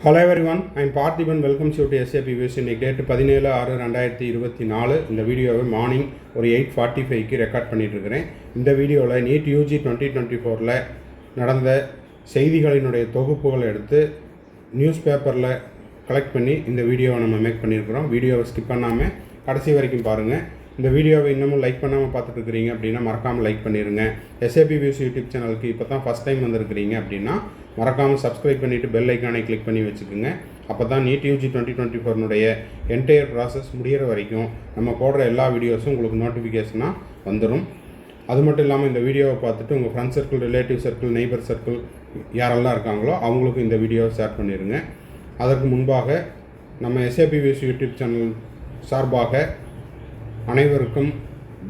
Hello everyone, I am Parthiban. Welcomes you to SAP Views. இன்னைக்கு date 17/6/2024. இந்த வீடியோவை morning ஒரு 8:45க்கு ரெக்கார்ட் பண்ணிட்டு இருக்கிறேன். இந்த வீடியோவில் நீட் யூஜி 2024ல் நடந்த செய்திகளினுடைய தொகுப்புகளை எடுத்து நியூஸ் பேப்பரில் கலெக்ட் பண்ணி இந்த வீடியோவை நம்ம மேக் பண்ணியிருக்கிறோம். வீடியோவை ஸ்கிப் பண்ணாமல் கடைசி வரைக்கும் பாருங்கள். இந்த வீடியோவை இன்னமும் லைக் பண்ணாமல் பார்த்துட்டு இருக்கிறீங்க அப்படின்னா மறக்காமல் லைக் பண்ணிடுங்க. எஸ்ஏபி வியூஸ் யூடியூப் சேனலுக்கு இப்போ தான் ஃபஸ்ட் டைம் வந்திருக்கிறீங்க அப்படின்னா மறக்காமல் சப்ஸ்கிரைப் பண்ணிவிட்டு பெல் ஐக்கானை கிளிக் பண்ணி வச்சுக்கோங்க. அப்போ தான் நீட் யூஜி 2024னுடைய என்டையர் ப்ராசஸ் முடிகிற வரைக்கும் நம்ம போடுற எல்லா வீடியோஸும் உங்களுக்கு நோட்டிஃபிகேஷனாக வந்துடும். அது மட்டும் இல்லாமல் இந்த வீடியோவை பார்த்துட்டு உங்கள் friend circle, relative circle, neighbour circle யாரெல்லாம் இருக்காங்களோ அவங்களுக்கும் இந்த வீடியோவை ஷேர் பண்ணிடுங்க. அதற்கு முன்பாக நம்ம எஸ்ஏபி வியூஸ் யூடியூப் சேனல் சார்பாக அனைவருக்கும்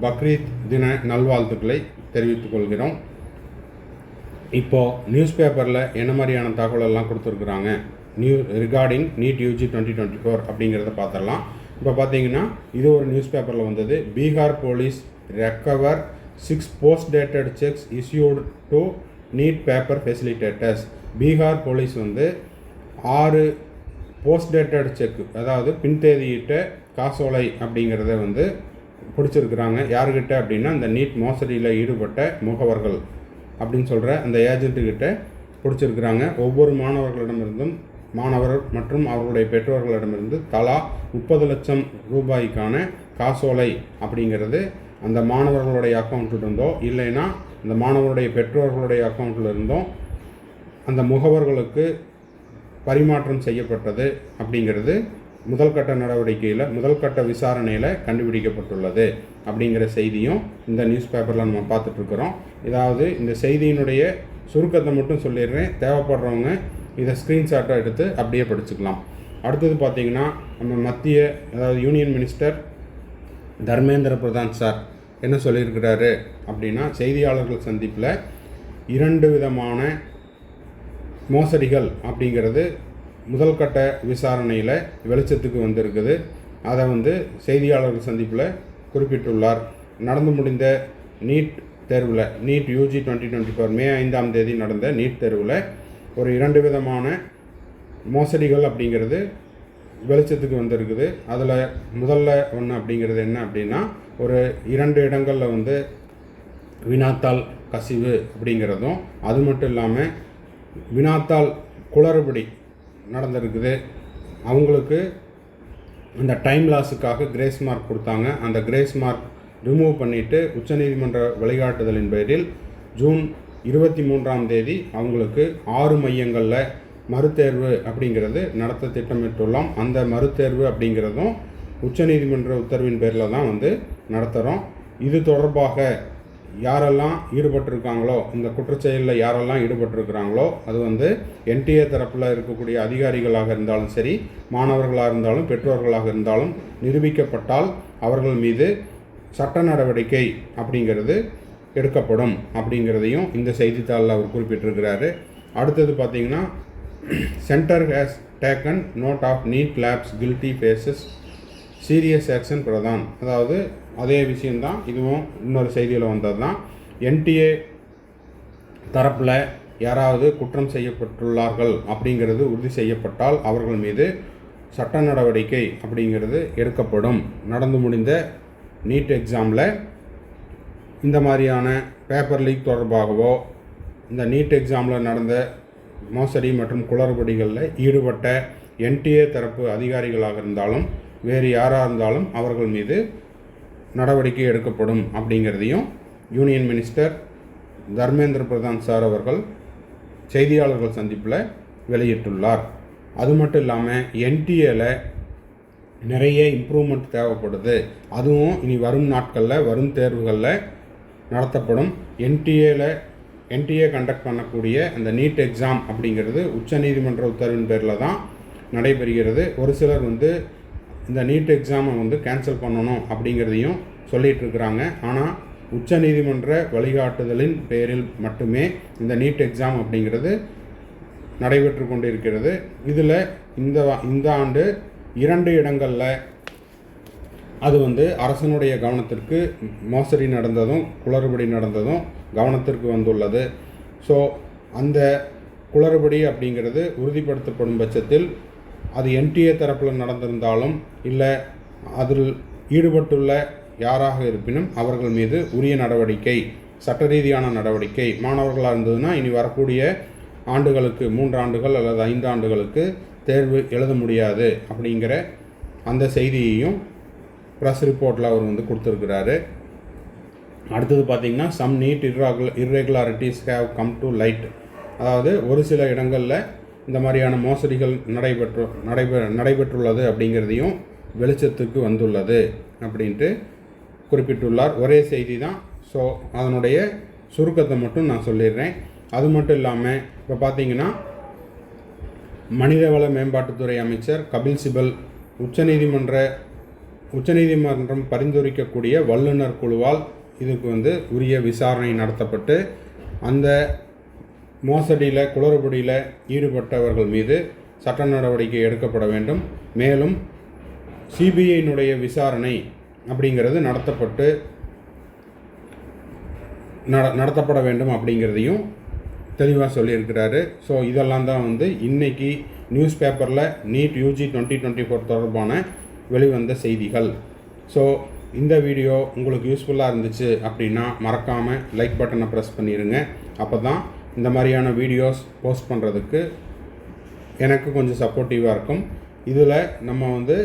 பக்ரீத் தின நல்வாழ்த்துக்களை தெரிவித்துக் கொள்கிறோம். இப்போது நியூஸ் பேப்பரில் என்ன மாதிரியான தகவலெல்லாம் கொடுத்துருக்குறாங்க ரிகார்டிங் நீட் யூஜி 2024 அப்படிங்கிறத பார்த்துடலாம். இப்போ பார்த்தீங்கன்னா இது ஒரு நியூஸ் பேப்பரில் வந்தது. Bihar police recover 6 post dated cheques issued to NEET paper facilitators. Bihar police 6 post dated cheque, அதாவது பின்தேதியிட்ட காசோலை அப்படிங்கிறத பிடிச்சிருக்கிறாங்க. யாருக்கிட்ட அப்படின்னா இந்த நீட் மோசடியில் ஈடுபட்ட முகவர்கள் அப்படின்னு சொல்கிற அந்த ஏஜென்ட்டுக்கிட்ட பிடிச்சிருக்கிறாங்க. ஒவ்வொரு மாணவர் மற்றும் அவர்களுடைய பெற்றோர்களிடமிருந்து தலா 30 லட்சம் ரூபாய்க்கான காசோலை அப்படிங்கிறது அந்த மாணவர்களுடைய அக்கௌண்ட்டில் இருந்தோ இல்லைன்னா அந்த மாணவருடைய பெற்றோர்களுடைய அக்கௌண்ட்டில் இருந்தோ அந்த முகவர்களுக்கு பரிமாற்றம் செய்யப்பட்டது அப்படிங்கிறது முதல் கட்ட விசாரணையில் கண்டுபிடிக்கப்பட்டுள்ளது அப்படிங்கிற செய்தியும் இந்த நியூஸ் பேப்பரில் நம்ம பார்த்துட்ருக்குறோம். இதாவது இந்த செய்தியினுடைய சுருக்கத்தை மட்டும் சொல்லிடுறேன். தேவைப்படுறவங்க இதை ஸ்க்ரீன்ஷாட்டாக எடுத்து அப்படியே படிச்சுக்கலாம். அடுத்தது பார்த்திங்கன்னா நம்ம அதாவது union minister Dharmendra Pradhan sir என்ன சொல்லியிருக்கிறாரு அப்படின்னா, செய்தியாளர்கள் சந்திப்பில் 2 விதமான மோசடிகள் அப்படிங்கிறது முதல் கட்ட விசாரணையில் வெளிச்சத்துக்கு வந்திருக்குது. அதை செய்தியாளர்கள் சந்திப்பில் குறிப்பிட்டுள்ளார். நடந்து முடிந்த நீட் தேர்வில், நீட் யூஜி 2024 மே 5ஆம் தேதி நடந்த நீட் தேர்வில் ஒரு 2 விதமான மோசடிகள் அப்படிங்கிறது வெளிச்சத்துக்கு வந்திருக்குது. அதில் முதல்ல ஒன்று அப்படிங்கிறது என்ன அப்படின்னா, ஒரு 2 இடங்களில் வினாத்தாள் கசிவு அப்படிங்கிறதும், அது மட்டும் இல்லாமல் வினாத்தாள் குளறுபடி நடந்திருக்குது. அவங்களுக்கு அந்த டைம் லாஸுக்காக கிரேஸ் மார்க் கொடுத்தாங்க. அந்த கிரேஸ் மார்க் ரிமூவ் பண்ணிவிட்டு உச்சநீதிமன்ற வழிகாட்டுதலின் பேரில் ஜூன் 23ஆம் தேதி அவங்களுக்கு 6 மையங்களில் மறுதேர்வு அப்படிங்கிறது நடத்த திட்டமிட்டுள்ளோம். அந்த மறுதேர்வு அப்படிங்கிறதும் உச்சநீதிமன்ற உத்தரவின் பேரில் தான் நடத்துகிறோம். இது தொடர்பாக யாரெல்லாம் ஈடுபட்டிருக்காங்களோ, இந்த குற்றச்செயலில் யாரெல்லாம் ஈடுபட்டிருக்கிறாங்களோ அது என்டிஏ தரப்பில் இருக்கக்கூடிய அதிகாரிகளாக இருந்தாலும் சரி, மாணவர்களாக இருந்தாலும் பெற்றோர்களாக இருந்தாலும் நிரூபிக்கப்பட்டால் அவர்கள் மீது சட்ட நடவடிக்கை அப்படிங்கிறது எடுக்கப்படும் அப்படிங்கிறதையும் இந்த செய்தித்தாளில் அவர் குறிப்பிட்டிருக்கிறாரு. அடுத்தது பார்த்திங்கன்னா, centre has taken note of NEET lapses guilty faces serious action Pradhan. அதாவது அதே விஷயந்தான், இதுவும் இன்னொரு செய்தியில் வந்தது தான். என்டிஏ தரப்பில் யாராவது குற்றம் செய்யப்பட்டுள்ளார்கள் அப்படிங்கிறது உறுதி செய்யப்பட்டால் அவர்கள் மீது சட்ட நடவடிக்கை அப்படிங்கிறது எடுக்கப்படும். நடந்து முடிந்த நீட் எக்ஸாமில் இந்த மாதிரியான பேப்பர் லீக் தொடர்பாகவோ, இந்த நீட் எக்ஸாமில் நடந்த மோசடி மற்றும் குளறுபடிகளில் ஈடுபட்ட என்டிஏ தரப்பு அதிகாரிகளாக இருந்தாலும் வேறு யாராக இருந்தாலும் அவர்கள் மீது நடவடிக்கை எடுக்கப்படும் அப்படிங்கிறதையும் union minister Dharmendra Pradhan sir அவர்கள் செய்தியாளர்கள் சந்திப்பில் வெளியிட்டுள்ளார். அது மட்டும் இல்லாமல் என்டிஏல நிறைய இம்ப்ரூவ்மெண்ட் தேவைப்படுது. அதுவும் இனி வரும் நாட்களில், வரும் தேர்வுகளில் நடத்தப்படும். என்டிஏ கண்டக்ட் பண்ணக்கூடிய அந்த நீட் எக்ஸாம் அப்படிங்கிறது உச்சநீதிமன்ற உத்தரவின் பேரில் தான் நடைபெறுகிறது. ஒரு சிலர் இந்த நீட் எக்ஸாமை கேன்சல் பண்ணணும் அப்படிங்கிறதையும் சொல்லிகிட்டு இருக்கிறாங்க. ஆனால் உச்சநீதிமன்ற வழிகாட்டுதலின் பேரில் மட்டுமே இந்த நீட் எக்ஸாம் அப்படிங்கிறது நடைபெற்று கொண்டு இருக்கிறது. இதில் இந்த ஆண்டு 2 இடங்களில் அது அரசனுடைய கவனத்திற்கு மோசடி நடந்ததும் குளறுபடி நடந்ததும் கவனத்திற்கு வந்துள்ளது. ஸோ அந்த குளறுபடி அப்படிங்கிறது உறுதிப்படுத்தப்படும் பட்சத்தில் அது என்டிஏ தரப்பில் நடந்திருந்தாலும் இல்லை அதில் ஈடுபட்டுள்ள யாராக இருப்பினும் அவர்கள் மீது உரிய நடவடிக்கை, சட்ட ரீதியான நடவடிக்கை, மாணவர்களாக இருந்ததுன்னா இனி வரக்கூடிய ஆண்டுகளுக்கு 3 ஆண்டுகள் அல்லது 5 ஆண்டுகளுக்கு தேர்வு எழுத முடியாது அப்படிங்கிற அந்த செய்தியையும் ப்ரெஸ் ரிப்போர்ட்டில் அவர் வந்து கொடுத்துருக்கிறாரு. அடுத்தது பார்த்திங்கன்னா some NEET irregularities have come to light, அதாவது ஒரு சில இடங்களில் இந்த மாதிரியான மோசடிகள் நடைபெற்றுள்ளது அப்படிங்கிறதையும் வெளிச்சத்துக்கு வந்துள்ளது அப்படின்ட்டு குறிப்பிட்டுள்ளார். ஒரே செய்தி தான். ஸோ அதனுடைய சுருக்கத்தை மட்டும் நான் சொல்லிடுறேன். அது மட்டும் இல்லாமல் இப்போ பார்த்திங்கன்னா மனிதவள மேம்பாட்டுத்துறை அமைச்சர் கபில் சிபல் உச்சநீதிமன்றம் பரிந்துரைக்கக்கூடிய வல்லுநர் குழுவால் இதுக்கு வந்து உரிய விசாரணை நடத்தப்பட்டு அந்த மோசடியில் குளறுபடியில் ஈடுபட்டவர்கள் மீது சட்ட நடவடிக்கை எடுக்கப்பட வேண்டும். மேலும் சிபிஐனுடைய விசாரணை அப்படிங்கிறது நடத்தப்பட வேண்டும் அப்படிங்கிறதையும் தெளிவாக சொல்லியிருக்கிறாரு. ஸோ இதெல்லாம் தான் வந்து இன்றைக்கி நியூஸ் பேப்பரில் நீட் யூஜி 2024 தொடர்பான வெளிவந்த செய்திகள். ஸோ இந்த வீடியோ உங்களுக்கு யூஸ்ஃபுல்லாக இருந்துச்சு அப்படின்னா மறக்காமல் லைக் பட்டனை ப்ரெஸ் பண்ணிடுங்க. அப்போ தான் இந்த மாதிரியான வீடியோஸ் போஸ்ட் பண்ணுறதுக்கு எனக்கு கொஞ்சம் சப்போர்ட்டிவாக இருக்கும். இதில் நம்ம வந்து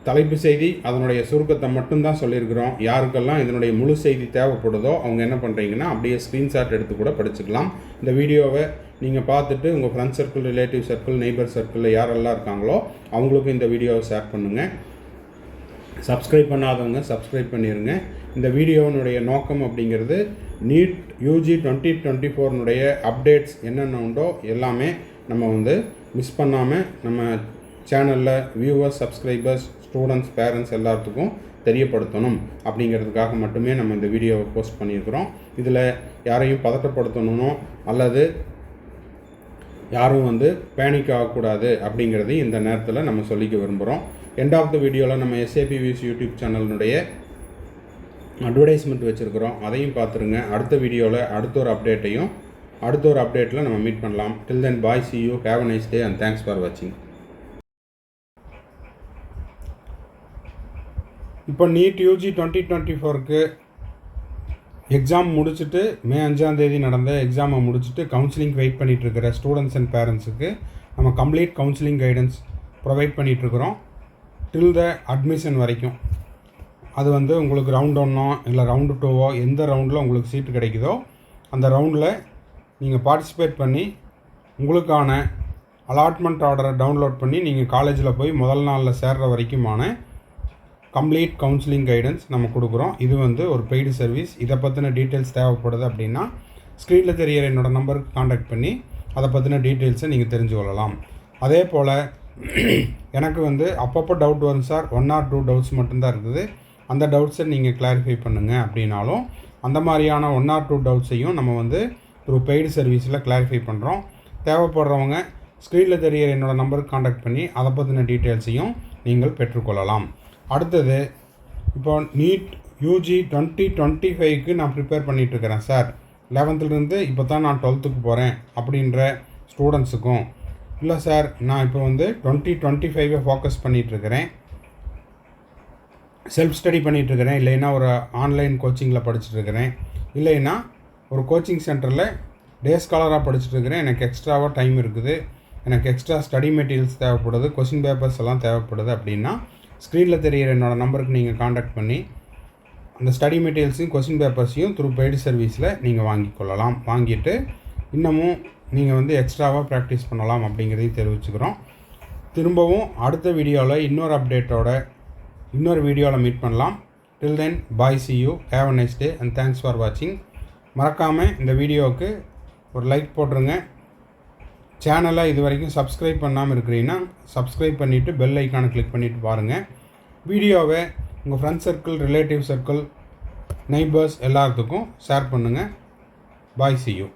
தலைப்பு செய்தி அதனுடைய சுருக்கத்தை மட்டும்தான் சொல்லியிருக்கிறோம். யாருக்கெல்லாம் இதனுடைய முழு செய்தி தேவைப்படுதோ அவங்க என்ன பண்ணுறீங்கன்னா அப்படியே ஸ்க்ரீன்ஷாட் எடுத்து கூட படிச்சுக்கலாம். இந்த வீடியோவை நீங்கள் பார்த்துட்டு உங்கள் friends circle, relative circle, neighbour சர்க்கிளில் யாரெல்லாம் இருக்காங்களோ அவங்களுக்கும் இந்த வீடியோவை ஷேர் பண்ணுங்கள். சப்ஸ்கிரைப் பண்ணாதவங்க சப்ஸ்கிரைப் பண்ணிடுங்க. இந்த வீடியோனுடைய நோக்கம் அப்படிங்கிறது நீட் யூஜி 2024 அப்டேட்ஸ் என்னென்ன உண்டோ எல்லாமே நம்ம வந்து மிஸ் பண்ணாமல் நம்ம சேனலில் வியூவர்ஸ், சப்ஸ்கிரைபர்ஸ், ஸ்டூடெண்ட்ஸ், பேரண்ட்ஸ் எல்லாத்துக்கும் தெரியப்படுத்தணும் அப்படிங்கிறதுக்காக மட்டுமே நம்ம இந்த வீடியோவை போஸ்ட் பண்ணியிருக்கிறோம். இதில் யாரையும் பதட்டப்படுத்தணுமோ அல்லது யாரும் வந்து பேனிக் ஆகக்கூடாது அப்படிங்கிறதையும் இந்த நேரத்தில் நம்ம சொல்லிக்க விரும்புகிறோம். எண்ட் ஆஃப் த வீடியோவில் நம்ம SAPVS யூடியூப் சேனலினுடைய அட்வர்டைஸ்மெண்ட் வச்சுருக்கிறோம், அதையும் பார்த்துருங்க. அடுத்த வீடியோவில் அடுத்த ஒரு அப்டேட்டில் நம்ம மீட் பண்ணலாம். டில் தென் பாய், see you, have a nice day and thanks for watching. இப்போ நீட் யூஜி 2024க்கு எக்ஸாம் முடிச்சுட்டு மே 5 நடந்த எக்ஸாமை முடிச்சுட்டு கவுன்சிலிங் வெயிட் பண்ணிகிட்ருக்கிற ஸ்டூடெண்ட்ஸ் அண்ட் பேரண்ட்ஸுக்கு நம்ம கம்ப்ளீட் கவுன்சிலிங் கைடன்ஸ் ப்ரொவைட் பண்ணிகிட்ருக்குறோம் டில் த அட்மிஷன் வரைக்கும். அது வந்து உங்களுக்கு ரவுண்ட் 1 இல்லை ரவுண்டு 2 எந்த ரவுண்டில் உங்களுக்கு சீட்டு கிடைக்குதோ அந்த ரவுண்டில் நீங்கள் பார்ட்டிசிபேட் பண்ணி உங்களுக்கான அலாட்மெண்ட் ஆர்டரை டவுன்லோட் பண்ணி நீங்கள் காலேஜில் போய் முதல் நாளில் சேர்கிற வரைக்குமான கம்ப்ளீட் கவுன்சிலிங் கைடன்ஸ் நம்ம கொடுக்குறோம். இது வந்து ஒரு பெய்டு சர்வீஸ். இதை பற்றின டீட்டெயில்ஸ் தேவைப்படுது அப்படின்னா ஸ்க்ரீனில் தெரிகிற என்னோடய நம்பருக்கு காண்டாக்ட் பண்ணி அதை பற்றின டீட்டெயில்ஸை நீங்கள் தெரிஞ்சு கொள்ளலாம். அதே போல் எனக்கு வந்து அப்பப்போ டவுட் வரும் சார், 1 or 2 டவுட்ஸ் மட்டும்தான் இருக்குது, அந்த டவுட்ஸை நீங்கள் கிளாரிஃபை பண்ணுங்கள் அப்படின்னாலும் அந்த மாதிரியான 1 or 2 டவுட்ஸையும் நம்ம வந்து த்ரூ பெய்டு சர்வீஸில் கிளாரிஃபை பண்ணுறோம். தேவைப்படுறவங்க ஸ்க்ரீனில் தெரிகிற என்னோடய நம்பருக்கு காண்டாக்ட் பண்ணி அதை பற்றின டீட்டெயில்ஸையும் நீங்கள் பெற்றுக்கொள்ளலாம். அடுத்தது இப்போ நீட் யூஜி 2025க்கு நான் ப்ரிப்பேர் பண்ணிகிட்ருக்கிறேன் சார், 11th இப்போ தான் நான் 12th போகிறேன் அப்படின்ற ஸ்டூடெண்ட்ஸுக்கும், இல்லை சார் நான் இப்போ வந்து 2025 ஃபோக்கஸ் பண்ணிகிட்ருக்கிறேன், செல்ஃப் ஸ்டடி பண்ணிகிட்ருக்கிறேன், இல்லைன்னா ஒரு ஆன்லைன் கோச்சிங்கில் படிச்சுட்ருக்கிறேன், இல்லைன்னா ஒரு கோச்சிங் சென்டரில் டே ஸ்காலராக படிச்சுட்ருக்கிறேன், எனக்கு எக்ஸ்ட்ராவாக டைம் இருக்குது, எனக்கு எக்ஸ்ட்ரா ஸ்டடி மெட்டீரியல்ஸ் தேவைப்படுது, கொஷின் பேப்பர்ஸ் எல்லாம் தேவைப்படுது அப்படின்னா ஸ்க்ரீனில் தெரிகிற என்னோடய நம்பருக்கு நீங்கள் காண்டாக்ட் பண்ணி அந்த ஸ்டடி மெட்டீரியல்ஸையும் கொஷின் பேப்பர்ஸையும் த்ரூ பெய்டு சர்வீஸில் நீங்கள் வாங்கிக்கொள்ளலாம். வாங்கிட்டு இன்னமும் நீங்கள் வந்து எக்ஸ்ட்ராவாக ப்ராக்டிஸ் பண்ணலாம் அப்படிங்கிறதையும் தெரிவிச்சுக்கிறோம். திரும்பவும் அடுத்த வீடியோவில் இன்னொரு அப்டேட்டோட இன்னொரு வீடியோவில் மீட் பண்ணலாம். டில் தென் பாய், see you, have a nice day and thanks for watching. மறக்காமல் இந்த வீடியோவுக்கு ஒரு லைக் போட்டுருங்க. சேனலை இது வரைக்கும் சப்ஸ்கிரைப் பண்ணாமல் இருக்கிறீங்கன்னா சப்ஸ்கிரைப் பண்ணிவிட்டு பெல் ஐக்கானை கிளிக் பண்ணிவிட்டு பாருங்கள். வீடியோவை உங்கள் friends circle, relative circle, neighbours எல்லாத்துக்கும் ஷேர் பண்ணுங்கள். பாய், see you.